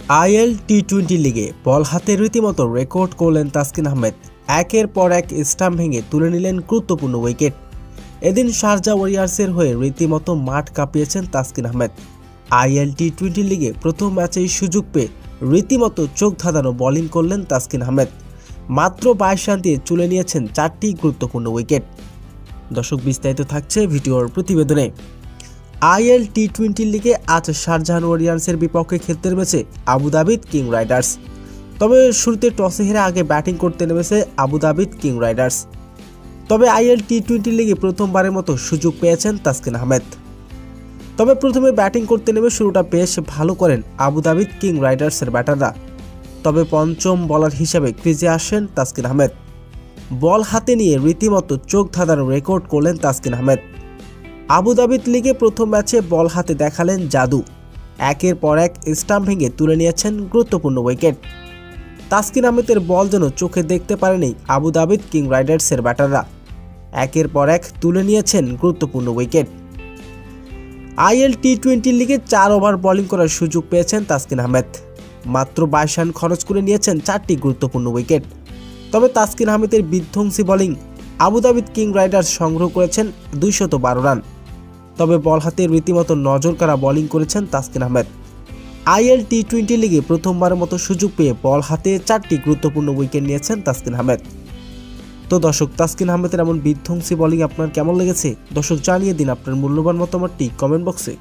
IL টি-20 লিগে বল হাতে রীতিমতো রেকর্ড করলেন তাসকিন আহমেদ। একের পর এক স্টাম্প ভেঙে তুলে নিলেন গুরুত্বপূর্ণ উইকেট। এদিন শারজা ওয়ারিয়র্সের হয়ে রীতিমতো মাঠ কাঁপিয়েছেন তাসকিন আহমেদ। আইএল টি-20 লিগে প্রথম ম্যাচেই সুযোগ পেয়ে রীতিমতো চোখ ধাঁধানো বোলিং করলেন তাসকিন আহমেদ। মাত্র 22 রান দিয়ে তুলে নিয়েছেন 4টি গুরুত্বপূর্ণ উইকেট। দর্শক, বিস্তারিত থাকছে ভিডিওর প্রতিবেদনে। আইএল টি-20 লিগে আজ শারজাহ ওয়ারিয়র্সের বিপক্ষে খেলতে নেমেছে আবুধাবি কিং রাইডার্স। তবে শুরুতে টসে হেরে আগে ব্যাটিং করতে নেমেছে আবুধাবি কিং রাইডার্স। তবে আইএল টি-20 লিগে প্রথমবারের মতো সুযোগ পেয়েছেন তাসকিন আহমেদ। তবে প্রথমে ব্যাটিং করতে নেমে শুরুটা বেশ ভালো করেন আবুধাবি কিং রাইডার্সের ব্যাটাররা। তবে পঞ্চম বোলার হিসেবে ক্রিজে আসেন তাসকিন আহমেদ। বল হাতে নিয়ে রীতিমতো চোখ ধাঁধানো রেকর্ড করলেন তাসকিন আহমেদ। আবুধাবি লিগে প্রথম ম্যাচে বল হাতে দেখালেন জাদু। একের পর এক স্টাম্প ভেঙে তুলে নিয়েছেন গুরুত্বপূর্ণ উইকেট। তাসকিন আহমেদের বল যেন চোখে দেখতে পারেনি আবুধাবি কিং রাইডার্সের ব্যাটাররা। একের পর এক তুলে নিয়েছেন গুরুত্বপূর্ণ উইকেট। আইএল টি-20 লিগে 4 ওভার বোলিং করার সুযোগ পেয়েছেন তাসকিন আহমেদ। মাত্র 22 রান খরচ করে নিয়েছেন 4টি গুরুত্বপূর্ণ উইকেট। তবে তাসকিন আহমেদের বিধ্বংসী বোলিং আবুধাবি কিং রাইডার্স সংগ্রহ করেছেন 212 রান। তবে বল হাতে রীতিমতো নজর কাড়া বোলিং করেছেন তাসকিন আহমেদ। আইএল টি-20 লিগে প্রথমবারের মতো সুযোগ পেয়ে বল হাতে 4টি গুরুত্বপূর্ণ উইকেট নিয়েছেন তাসকিন আহমেদ। তো দর্শক, তাসকিন আহমেদের এমন বিধ্বংসী বোলিং আপনার কেমন লেগেছে? দর্শক, জানিয়ে দিন আপনার মূল্যবান মতামতটি কমেন্ট বক্সে।